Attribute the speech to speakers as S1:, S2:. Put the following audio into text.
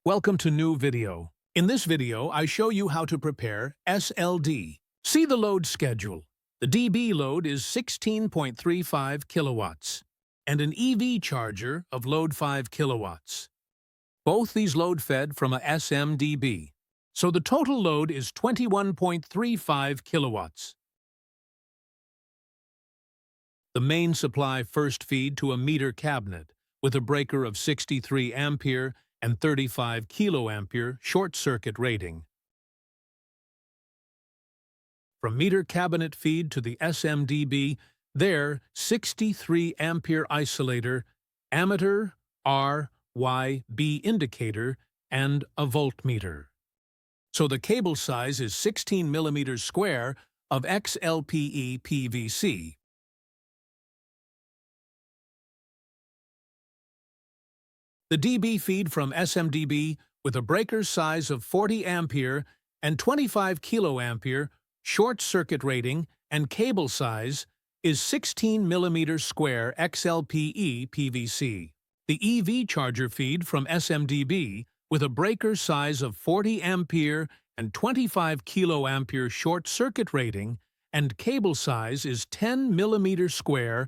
S1: Welcome to new video. In this video, I show you how to prepare SLD. See the load schedule. The DB load is 16.35 kilowatts and an EV charger of load 5 kilowatts. Both these load fed from a SMDB, so the total load is 21.35 kilowatts. The main supply first feed to a meter cabinet with a breaker of 63 ampere and 35 kiloampere short-circuit rating. From meter cabinet feed to the SMDB, there 63 ampere isolator, ammeter, R, Y, B indicator, and a voltmeter. So the cable size is 16 millimeters square of XLPE PVC. The DB feed from SMDB with a breaker size of 40 ampere and 25 kiloampere short-circuit rating and cable size is 16 millimeters square XLPE PVC. The EV charger feed from SMDB with a breaker size of 40 ampere and 25 kiloampere short-circuit rating and cable size is 10 millimeters square